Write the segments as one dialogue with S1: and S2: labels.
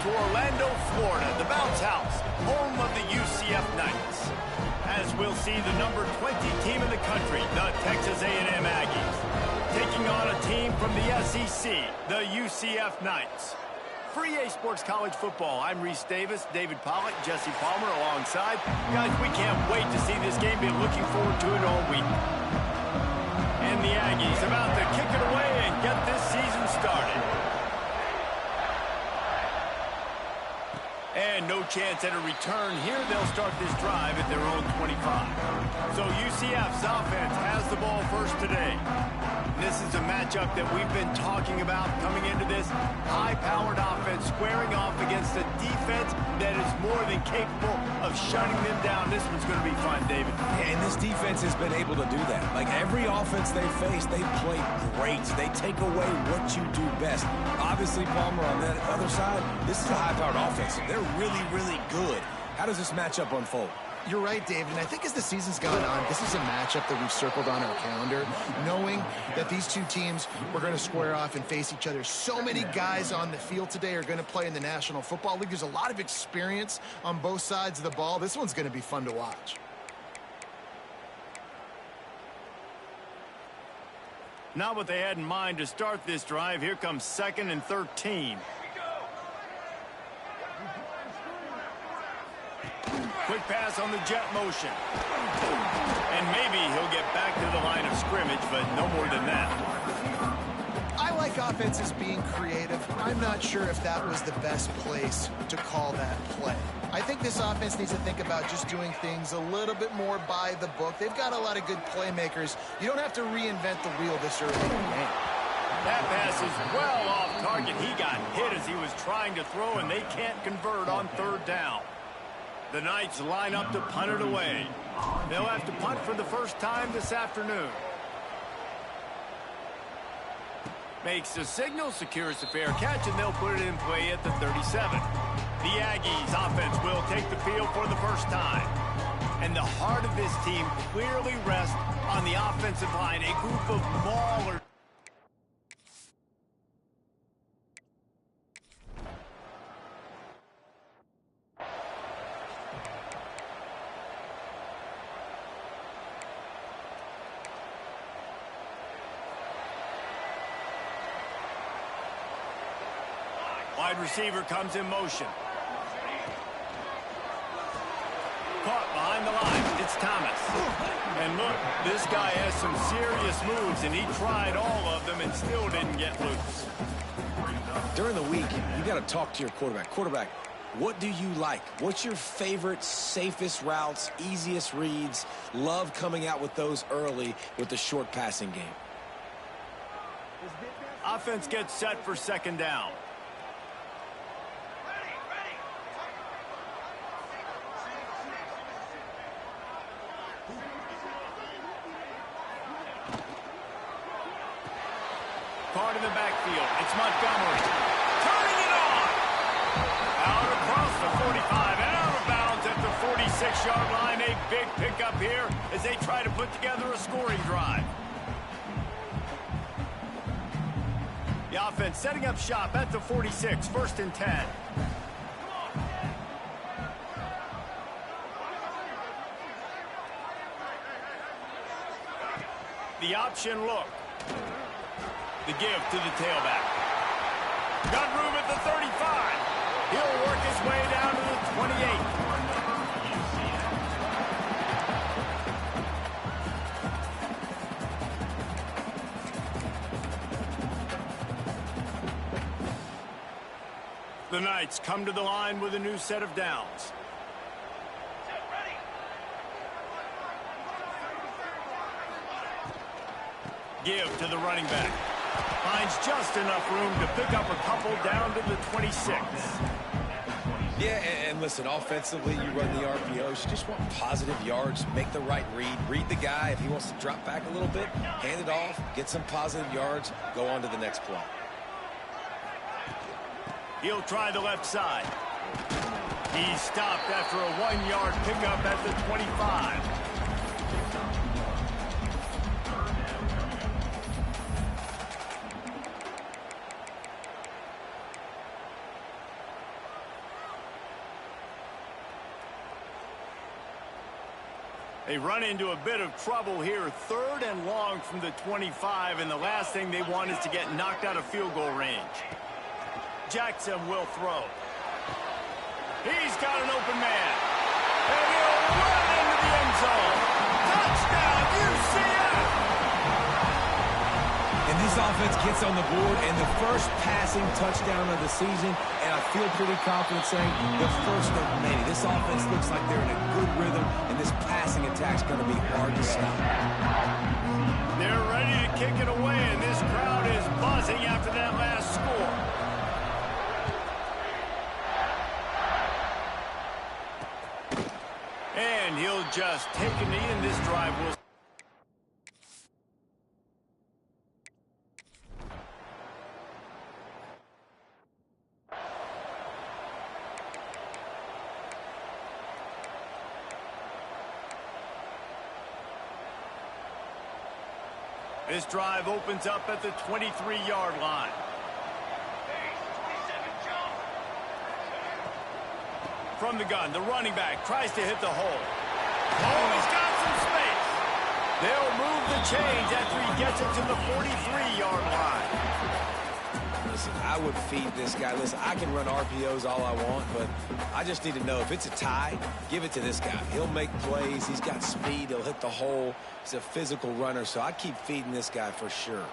S1: to Orlando, Florida, the Bounce House, home of the UCF Knights. As we'll see the number 20 team in the country, the Texas A&M Aggies, taking on a team from the SEC, the UCF Knights. For EA Sports College Football, I'm Reese Davis, David Pollack, Jesse Palmer alongside. Guys, we can't wait to see this game. Been looking forward to it all week. And the Aggies about to kick it away and get this season started. And no chance at a return here. They'll start this drive at their own 25. So UCF's offense has the ball first today. This is a matchup that we've been talking about coming into this high-powered offense squaring off against a defense that is more than capable of shutting them down. This one's going to be fun, David.
S2: And this defense has been able to do that. Like every offense they face, they play great. They take away what you do best. Obviously, Palmer, on that other side, this is a high-powered offense. They're really, really good. How does this matchup unfold?
S3: You're right, David, and I think as the season's gone on, this is a matchup that we've circled on our calendar, knowing that these two teams were going to square off and face each other. So many guys on the field today are going to play in the National Football League. There's a lot of experience on both sides of the ball. This one's going to be fun to watch.
S1: Not what they had in mind to start this drive. Here comes 2nd and 13. Quick pass on the jet motion. And maybe he'll get back to the line of scrimmage, but no more than that.
S3: I like offenses being creative. I'm not sure if that was the best place to call that play. I think this offense needs to think about just doing things a little bit more by the book. They've got a lot of good playmakers. You don't have to reinvent the wheel this early in the game.
S1: That pass is well off target. He got hit as he was trying to throw, and they can't convert on 3rd down. The Knights line up to punt it away. They'll have to punt for the first time this afternoon. Makes the signal, secures the fair catch, and they'll put it in play at the 37. The Aggies offense will take the field for the first time. And the heart of this team clearly rests on the offensive line, a group of maulers. Wide receiver comes in motion. Caught behind the line. It's Thomas. And look, this guy has some serious moves, and he tried all of them and still didn't get loose.
S2: During the week, you got to talk to your quarterback. Quarterback, what do you like? What's your favorite, safest routes, easiest reads? Love coming out with those early with the short passing game.
S1: Offense gets set for 2nd down. Card in the backfield. It's Montgomery. Turning it on. Out across the 45 and out of bounds at the 46-yard line. A big pickup here as they try to put together a scoring drive. The offense setting up shop at the 46. 1st and 10. The option look. The give to the tailback. Got room at the 35. He'll work his way down to the 28. The Knights come to the line with a new set of downs. Give to the running back. Finds just enough room to pick up a couple down to the 26.
S2: Yeah, and listen, offensively, you run the RPOs. You just want positive yards, make the right read. Read the guy. If he wants to drop back a little bit, hand it off, get some positive yards, go on to the next play.
S1: He'll try the left side. He's stopped after a 1-yard pickup at the 25. They run into a bit of trouble here, 3rd and long from the 25, and the last thing they want is to get knocked out of field goal range. Jackson will throw. He's got an open man. And he'll run into the end zone. Touchdown, UCF!
S2: And this offense gets on the board, and the first passing touchdown of the season, and I feel pretty confident saying the first of many. This offense looks like they're in a good rhythm, and this passing attack's going to be hard to stop.
S1: They're ready to kick it away, and this crowd is buzzing after that last score. And he'll just take a knee, and this drive will... This drive opens up at the 23-yard line. From the gun, the running back tries to hit the hole. Oh, he's got some space. They'll move the chains after he gets it to the 43-yard line.
S2: Listen, I would feed this guy. Listen, I can run RPOs all I want, but I just need to know if it's a tie, give it to this guy. He'll make plays. He's got speed. He'll hit the hole. He's a physical runner, so I keep feeding this guy for sure.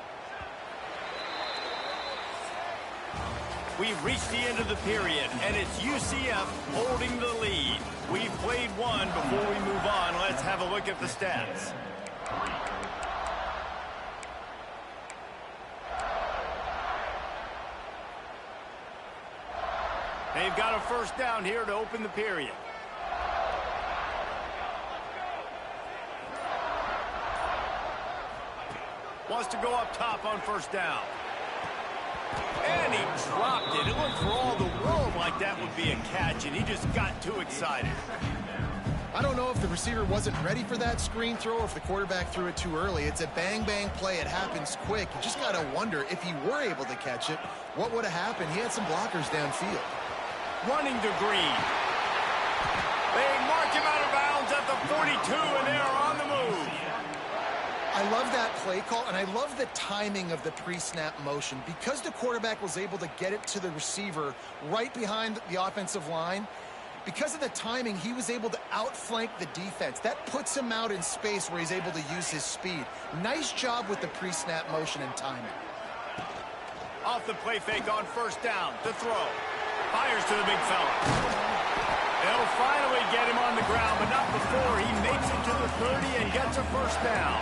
S1: We've reached the end of the period, and it's UCF holding the lead. We've played one. Before we move on, let's have a look at the stats. They've got a first down here to open the period. Wants to go up top on first down. And he dropped it. It looked for all the world like that would be a catch, and he just got too excited.
S3: I don't know if the receiver wasn't ready for that screen throw or if the quarterback threw it too early. It's a bang-bang play. It happens quick. You just got to wonder if he were able to catch it, what would have happened? He had some blockers downfield.
S1: Running to Green. They mark him out of bounds at the 42, and they are on the move.
S3: I love that play call, and I love the timing of the pre-snap motion. Because the quarterback was able to get it to the receiver right behind the offensive line, because of the timing, he was able to outflank the defense. That puts him out in space where he's able to use his speed. Nice job with the pre-snap motion and timing.
S1: Off the play fake on first down. The throw. Fires to the big fella. They'll finally get him on the ground, but not before he makes it to the 30 and gets a first down.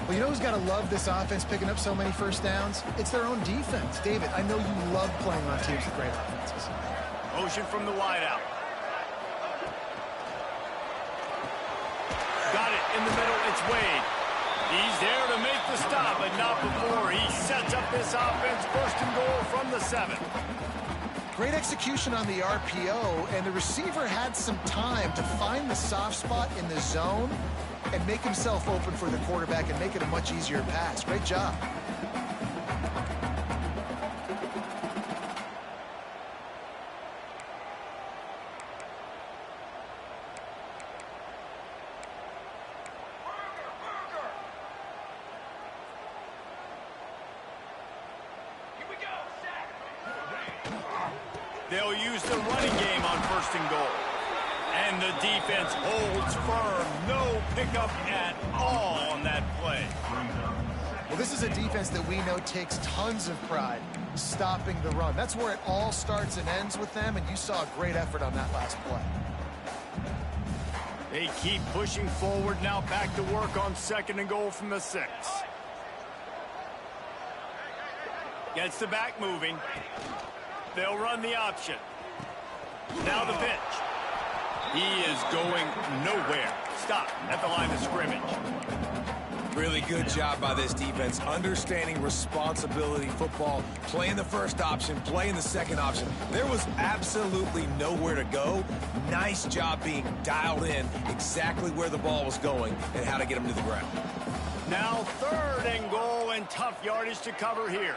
S3: Well, you know who's got to love this offense picking up so many first downs? It's their own defense. David, I know you love playing on teams with great offenses.
S1: Motion from the wideout. Got it in the middle. It's Wade. He's there to make the stop, but not before he sets up this offense. First and goal from the 7.
S3: Great execution on the RPO, and the receiver had some time to find the soft spot in the zone and make himself open for the quarterback and make it a much easier pass. Great job.
S1: They'll use the running game on first and goal. And the defense holds firm. No pickup at all on that play.
S3: Well, this is a defense that we know takes tons of pride stopping the run. That's where it all starts and ends with them, and you saw a great effort on that last play.
S1: They keep pushing forward, now back to work on second and goal from the 6. Gets the back moving. They'll run the option. Now the pitch. He is going nowhere. Stop at the line of scrimmage.
S2: Really good job by this defense, understanding responsibility football, playing the first option, playing the second option. There was absolutely nowhere to go. Nice job being dialed in exactly where the ball was going and how to get him to the ground.
S1: Now third and goal, and tough yardage to cover here.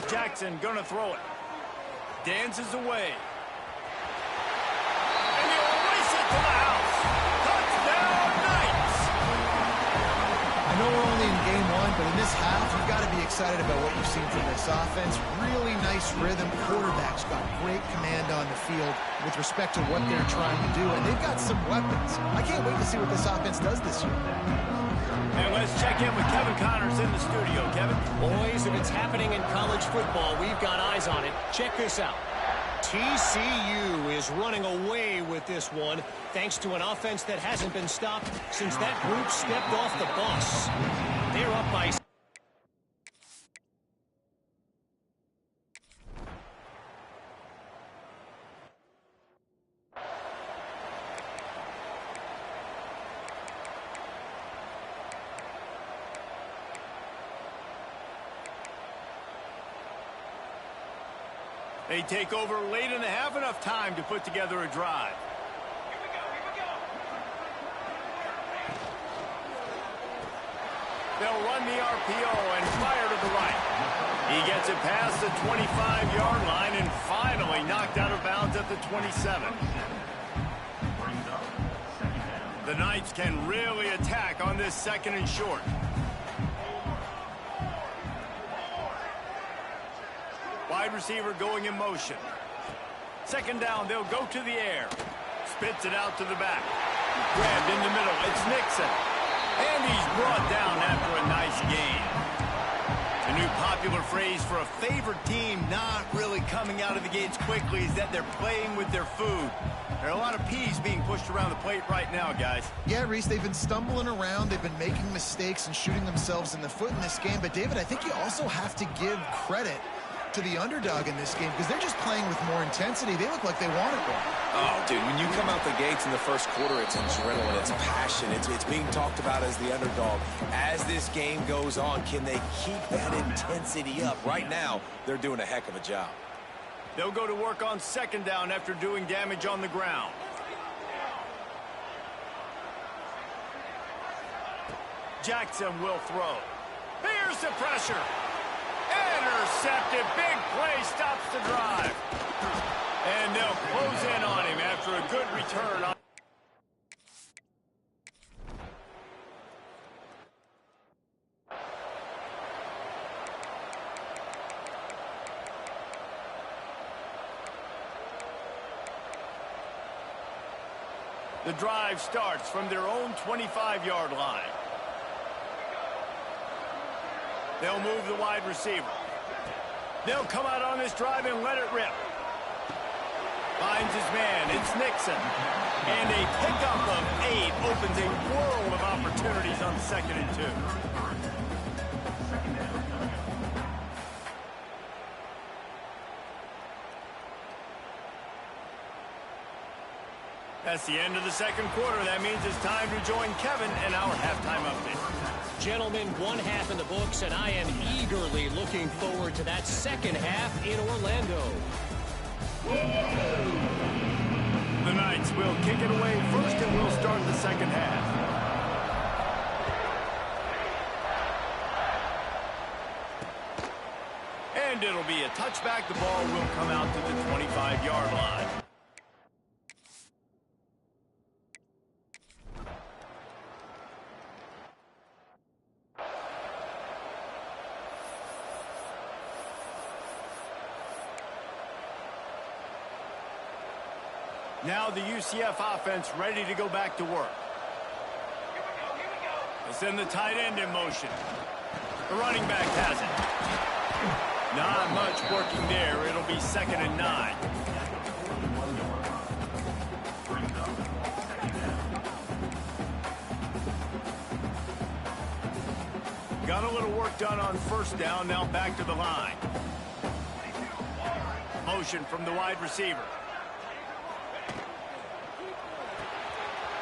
S1: Jackson gonna throw it. dances away. And he'll race it to the house. Touchdown, Knights!
S3: I know we're only in game one, but in this half, you've got to be excited about what you've seen from this offense. Really nice rhythm. Quarterback's got great command on the field with respect to what they're trying to do, and they've got some weapons. I can't wait to see what this offense does this year.
S1: And let's check in with Kevin Connors in the studio. Kevin?
S4: Boys, if it's happening in college football, we've got eyes on it. Check this out. TCU is running away with this one, thanks to an offense that hasn't been stopped since that group stepped off the bus. They're up by...
S1: They take over late in the half, enough time to put together a drive.
S5: Here we go.
S1: They'll run the RPO and fire to the right. He gets it past the 25-yard line and finally knocked out of bounds at the 27. The Knights can really attack on this second and short. Wide receiver going in motion. Second down, they'll go to the air. Spits it out to the back. Grabbed in the middle, it's Nixon. And he's brought down after a nice gain. A new popular phrase for a favored team not really coming out of the gates quickly is that they're playing with their food. There are a lot of peas being pushed around the plate right now, guys.
S3: Yeah, Reese, they've been stumbling around. They've been making mistakes and shooting themselves in the foot in this game. But, David, I think you also have to give credit to the underdog in this game because they're just playing with more intensity. They look like they want it more.
S2: Oh, dude, when you come out the gates in the first quarter, it's adrenaline, it's passion, it's being talked about as the underdog. As this game goes on, can they keep that intensity up? Right now, they're doing a heck of a job.
S1: They'll go to work on second down after doing damage on the ground. Jackson will throw. Here's the pressure. Intercepted. Big play stops the drive. And they'll close in on him after a good return. The drive starts from their own 25-yard line. They'll move the wide receiver. They'll come out on this drive and let it rip. Finds his man. It's Nixon. And a pickup of 8 opens a world of opportunities on 2nd and 2. That's the end of the second quarter. That means it's time to join Kevin and our halftime update.
S4: Gentlemen, one half in the books, and I am eagerly looking forward to that second half in Orlando.
S1: The Knights will kick it away first, and we'll start the second half. And it'll be a touchback. The ball will come out to the 25-yard line. Now the UCF offense ready to go back to work. They send the tight end in motion. The running back has it. Not much working there. It'll be 2nd and 9. Got a little work done on first down. Now back to the line. Motion from the wide receiver.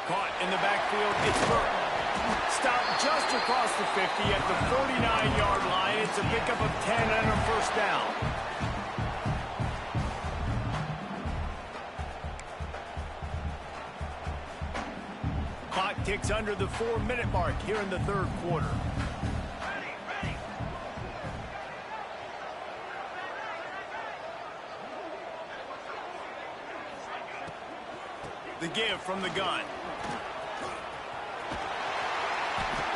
S1: Caught in the backfield, it's Burton. Stopped just across the 50 at the 49-yard line. It's a pickup of 10 and a first down. Clock ticks under the 4-minute mark here in the third quarter. The give from the gun.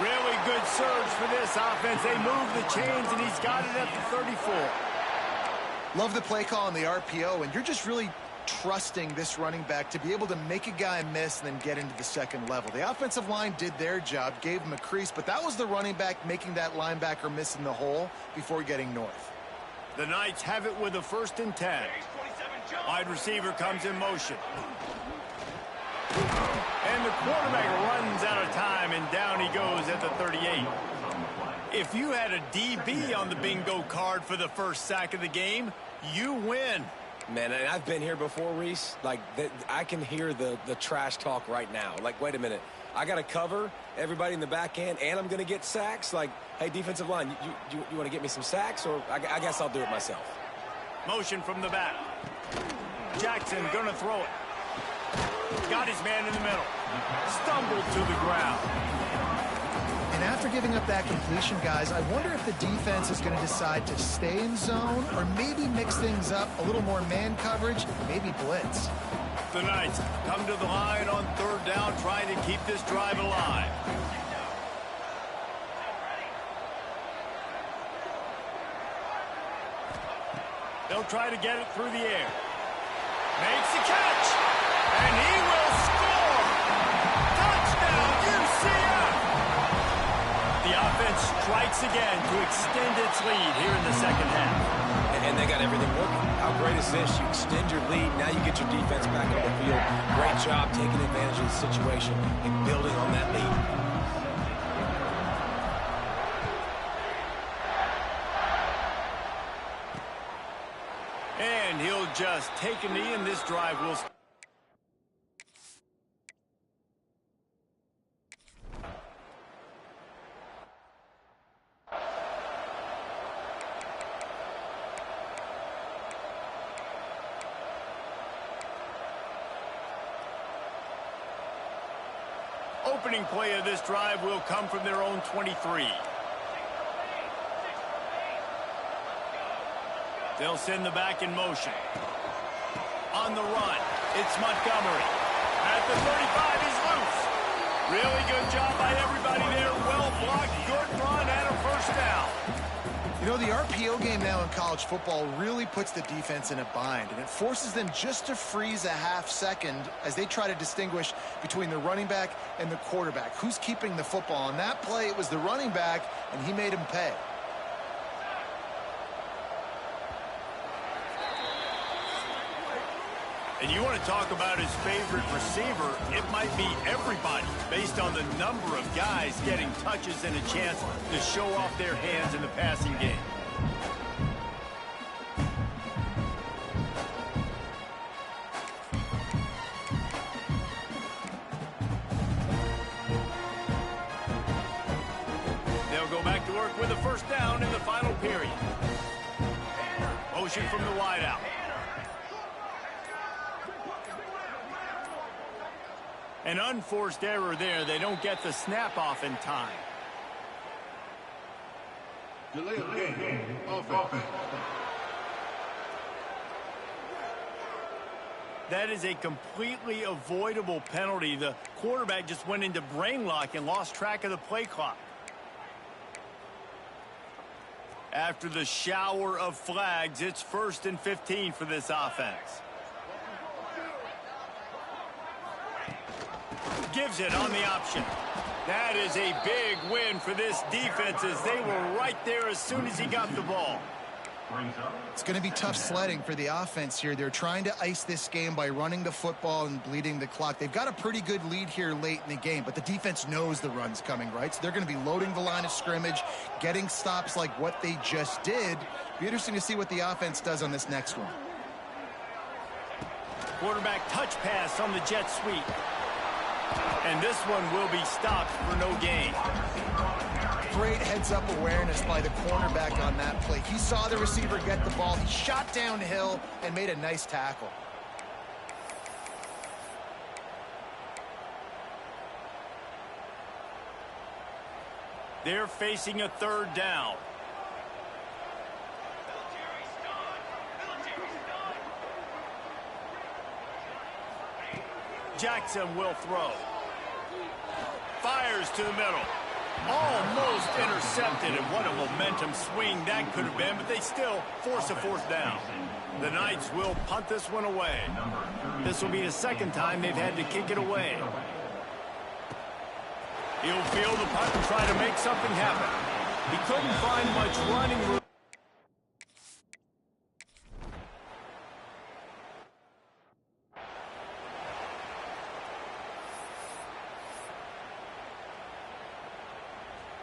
S1: Really good surge for this offense. They move the chains, and he's got it at the 34.
S3: Love the play call on the RPO, and you're just really trusting this running back to be able to make a guy miss and then get into the second level. The offensive line did their job, gave him a crease, but that was the running back making that linebacker miss in the hole before getting north.
S1: The Knights have it with a 1st and 10. Wide receiver comes in motion. And the quarterback runs out of time, and down he goes at the 38. If you had a DB on the bingo card for the first sack of the game, you win.
S2: Man, and I've been here before, Reese. Like, I can hear the trash talk right now. Like, wait a minute. I got to cover everybody in the back end, and I'm going to get sacks? Like, hey, defensive line, you want to get me some sacks? Or I guess I'll do it myself.
S1: Motion from the back. Jackson going to throw it. Got his man in the middle. Stumbled to the ground.
S3: And after giving up that completion, guys, I wonder if the defense is going to decide to stay in zone or maybe mix things up, a little more man coverage, maybe blitz.
S1: The Knights come to the line on 3rd down, trying to keep this drive alive. They'll try to get it through the air. Makes the catch, and he will score! Touchdown, UCF! The offense strikes again to extend its lead here in the second half.
S2: And they got everything working. How great is this? You extend your lead. Now you get your defense back on the field. Great job taking advantage of the situation and building on that lead.
S1: And he'll just take a knee, and this drive will... Opening play of this drive will come from their own 23. They'll send the back in motion. On the run, it's Montgomery. At the 35, he's loose. Really good job by everybody there. Well blocked, good run, and a 1st down.
S3: You know, the RPO game now in college football really puts the defense in a bind, and it forces them just to freeze a half second as they try to distinguish between the running back and the quarterback. Who's keeping the football? On that play, it was the running back, and he made him pay.
S1: And you want to talk about his favorite receiver, it might be everybody based on the number of guys getting touches and a chance to show off their hands in the passing game. They'll go back to work with a 1st down in the final period. Motion from the wideout. An unforced error there. They don't get the snap off in time.
S5: Delay of game. Offense.
S1: That is a completely avoidable penalty. The quarterback just went into brain lock and lost track of the play clock. After the shower of flags, it's 1st and 15 for this offense. Gives it on the option. That is a big win for this defense as they were right there as soon as he got the ball.
S3: It's going to be tough sledding for the offense here. They're trying to ice this game by running the football and bleeding the clock. They've got a pretty good lead here late in the game, but the defense knows the run's coming, right? So they're going to be loading the line of scrimmage, getting stops like what they just did. Be interesting to see what the offense does on this next one.
S1: Quarterback touch pass on the jet sweep. And this one will be stopped for no gain.
S3: Great heads-up awareness by the cornerback on that play. He saw the receiver get the ball. He shot downhill and made a nice tackle.
S1: They're facing a 3rd down. Jackson will throw. Fires to the middle. Almost intercepted, and what a momentum swing that could have been, but they still force a fourth down. The Knights will punt this one away. This will be the second time they've had to kick it away. He'll field the punt and try to make something happen. He couldn't find much running room.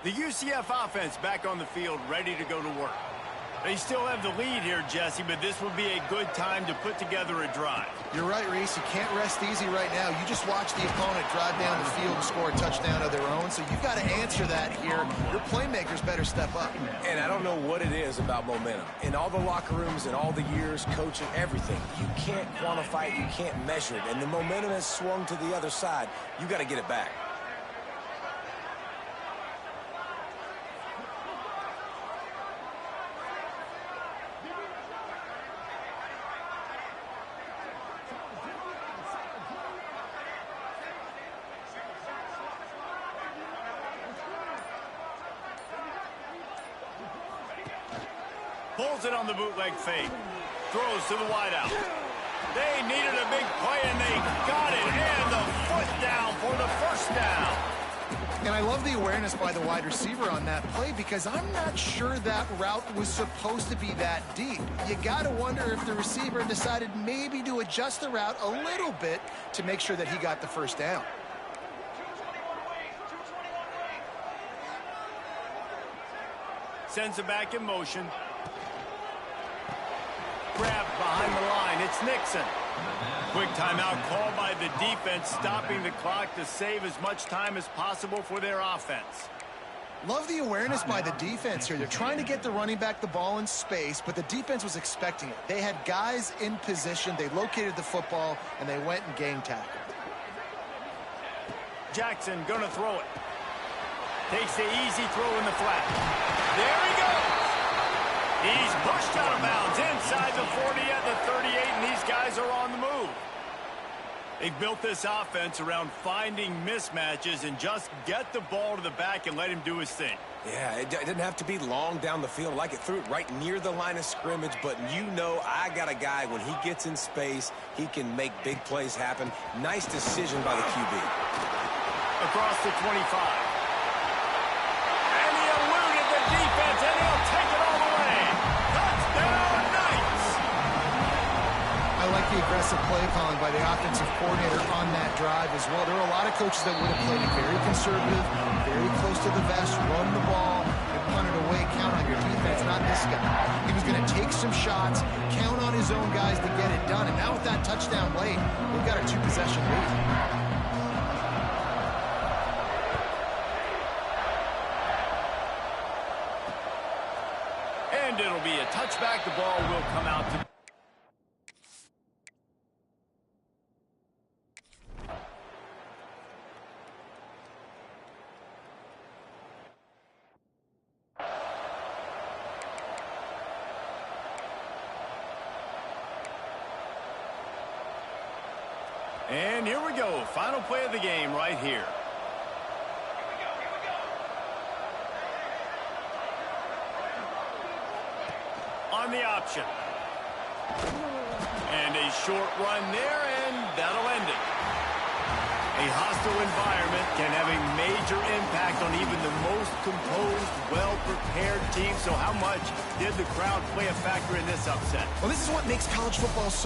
S1: The UCF offense back on the field, ready to go to work. They still have the lead here, Jesse, but this would be a good time to put together a drive.
S3: You're right, Reese. You can't rest easy right now. You just watch the opponent drive down the field and score a touchdown of their own, so you've got to answer that here. Your playmakers better step up.
S2: And I don't know what it is about momentum. In all the locker rooms and all the years, coaching, everything, you can't quantify it, you can't measure it. And the momentum has swung to the other side. You got to get it back.
S1: Pulls it on the bootleg fake. Throws to the wideout. They needed a big play, and they got it. And the foot down for the first down.
S3: And I love the awareness by the wide receiver on that play because I'm not sure that route was supposed to be that deep. You got to wonder if the receiver decided maybe to adjust the route a little bit to make sure that he got the first down.
S1: Sends it back in motion. Grabbed behind the line. It's Nixon. Quick timeout called by the defense, stopping the clock to save as much time as possible for their offense.
S3: Love the awareness by the defense here. They're trying to get the running back the ball in space, but the defense was expecting it. They had guys in position. They located the football, and they went and gang tackled.
S1: Jackson going to throw it. Takes the easy throw in the flat. There he goes. He's pushed out of bounds inside the 40 at the 38, and these guys are on the move. They've built this offense around finding mismatches and just get the ball to the back and let him do his thing.
S2: Yeah, it didn't have to be long down the field. Like it threw it right near the line of scrimmage, but you know I got a guy, when he gets in space, he can make big plays happen. Nice decision by the QB.
S1: Across the 25. And he eluded the defense, and he'll take it all the way. Touchdown, Knights!
S3: I like the aggressive play calling by the offensive coordinator on that drive as well. There are a lot of coaches that would have played it very conservative, very close to the vest, run the ball, and punt it away, count on your defense, not this guy. He was going to take some shots, count on his own guys to get it done, and now with that touchdown late, we've got a two-possession lead.
S1: And it'll be a touchback. The ball will come out to... And here we go. Final play of the game right here. On the option. And a short run there, and that'll end it. A hostile environment can have a major impact on even the most composed, well-prepared team. So how much did the crowd play a factor in this upset?
S3: Well, this is what makes college football so